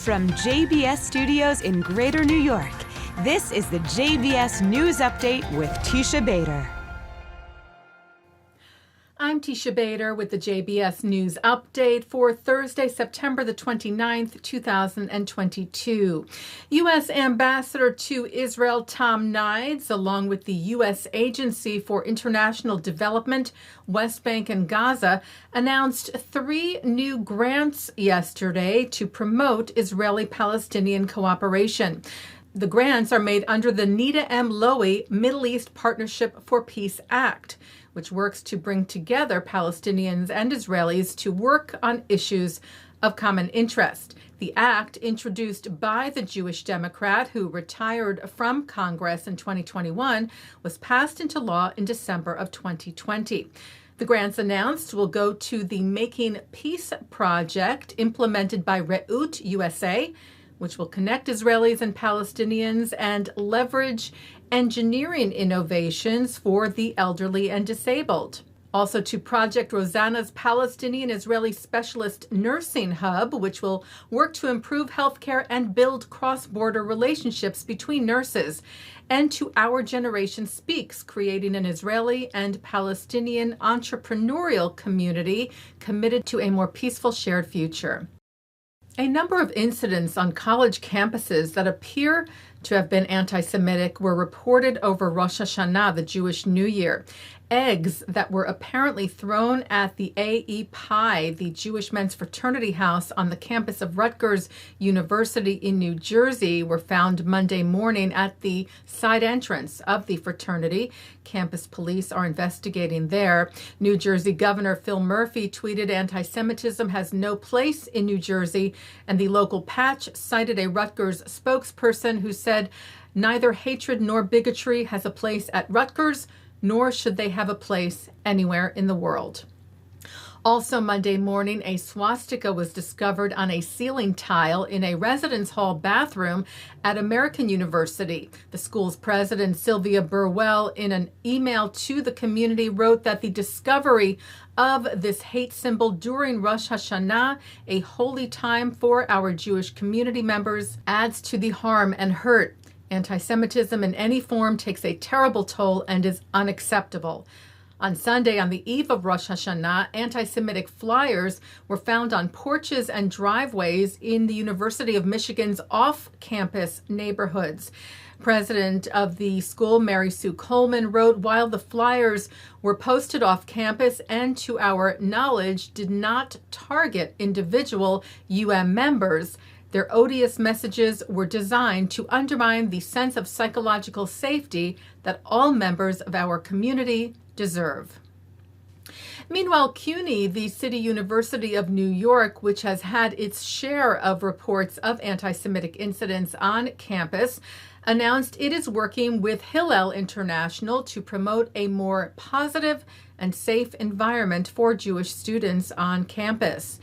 From JBS Studios in Greater New York, this is the JBS News Update with Teisha Bader. I'm Teisha Bader with the JBS News Update for Thursday, September the 29th, 2022. U.S. Ambassador to Israel Tom Nides, along with the U.S. Agency for International Development, West Bank and Gaza, announced 3 new grants yesterday to promote Israeli-Palestinian cooperation. The grants are made under the Nida M. Lowy Middle East Partnership for Peace Act, which works to bring together Palestinians and Israelis to work on issues of common interest. The act, introduced by the Jewish Democrat who retired from Congress in 2021, was passed into law in December of 2020. The grants announced will go to the Making Peace project implemented by Reut USA, which will connect Israelis and Palestinians and leverage engineering innovations for the elderly and disabled. Also to Project Rosanna's Palestinian-Israeli Specialist Nursing Hub, which will work to improve healthcare and build cross-border relationships between nurses. And to Our Generation Speaks, creating an Israeli and Palestinian entrepreneurial community committed to a more peaceful shared future. A number of incidents on college campuses that appear to have been anti-Semitic were reported over Rosh Hashanah, the Jewish New Year. Eggs that were apparently thrown at the A.E. Pi, the Jewish men's fraternity house on the campus of Rutgers University in New Jersey, were found Monday morning at the side entrance of the fraternity. Campus police are investigating there. New Jersey Governor Phil Murphy tweeted, "Anti-Semitism has no place in New Jersey," and the local patch cited a Rutgers spokesperson who said, "Neither hatred nor bigotry has a place at Rutgers, nor should they have a place anywhere in the world." Also Monday morning, a swastika was discovered on a ceiling tile in a residence hall bathroom at American University. The school's president, Sylvia Burwell, in an email to the community, wrote that the discovery of this hate symbol during Rosh Hashanah, a holy time for our Jewish community members, adds to the harm and hurt. Anti-Semitism in any form takes a terrible toll and is unacceptable. On Sunday, on the eve of Rosh Hashanah, anti-Semitic flyers were found on porches and driveways in the University of Michigan's off-campus neighborhoods. President of the school, Mary Sue Coleman, wrote, "While the flyers were posted off campus and, to our knowledge, did not target individual UM members, their odious messages were designed to undermine the sense of psychological safety that all members of our community deserve." Meanwhile, CUNY, the City University of New York, which has had its share of reports of anti-Semitic incidents on campus, announced it is working with Hillel International to promote a more positive and safe environment for Jewish students on campus.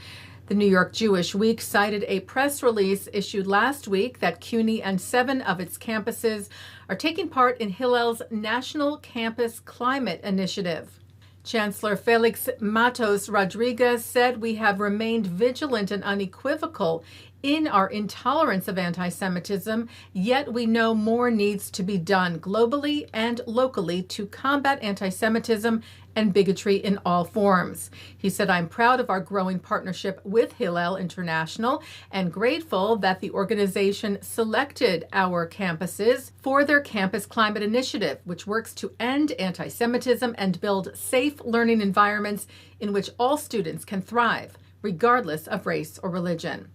The New York Jewish Week cited a press release issued last week that CUNY and 7 of its campuses are taking part in Hillel's National Campus Climate Initiative. Chancellor Felix Matos Rodriguez said, "We have remained vigilant and unequivocal in our intolerance of anti-Semitism, yet we know more needs to be done globally and locally to combat anti-Semitism and bigotry in all forms." He said, "I'm proud of our growing partnership with Hillel International and grateful that the organization selected our campuses for their Campus Climate Initiative, which works to end anti-Semitism and build safe learning environments in which all students can thrive, regardless of race or religion."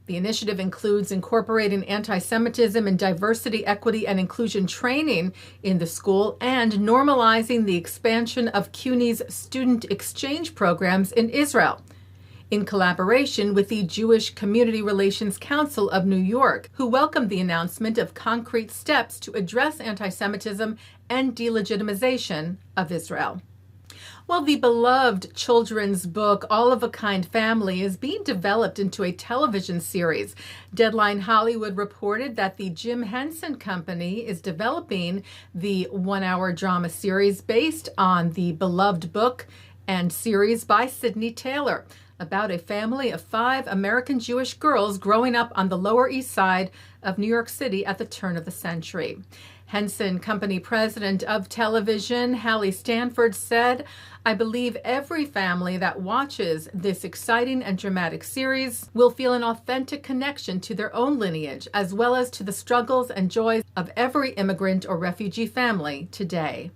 The initiative includes incorporating anti-Semitism and diversity, equity, and inclusion training in the school and normalizing the expansion of CUNY's student exchange programs in Israel, in collaboration with the Jewish Community Relations Council of New York, who welcomed the announcement of concrete steps to address anti-Semitism and delegitimization of Israel. Well, the beloved children's book, All of a Kind Family, is being developed into a television series. Deadline Hollywood reported that the Jim Henson Company is developing the one-hour drama series based on the beloved book and series by Sidney Taylor. about a family of 5 American Jewish girls growing up on the Lower East Side of New York City at the turn of the century. Henson Company president of television, Hallie Stanford, said, "I believe every family that watches this exciting and dramatic series will feel an authentic connection to their own lineage, as well as to the struggles and joys of every immigrant or refugee family today."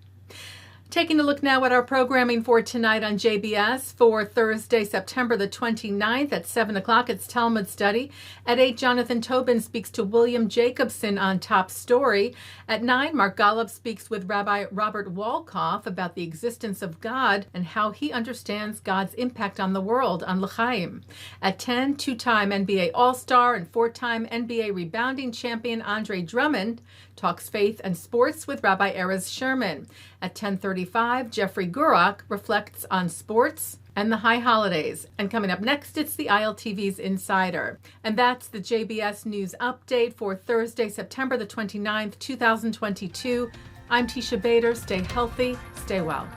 Taking a look now at our programming for tonight on JBS for Thursday, September the 29th at 7 o'clock, it's Talmud Study. At 8, Jonathan Tobin speaks to William Jacobson on Top Story. At 9, Mark Golub speaks with Rabbi Robert Wolkoff about the existence of God and how he understands God's impact on the world on L'chaim. At 10, 2-time NBA All-Star and 4-time NBA rebounding champion Andre Drummond talks faith and sports with Rabbi Erez Sherman. At 10:35, Jefferey Gurock reflects on sports and the high holidays. And coming up next, it's the ILTV's Insider. And that's the JBS News Update for Thursday, September the 29th, 2022. I'm Teisha Bader. Stay healthy, stay well.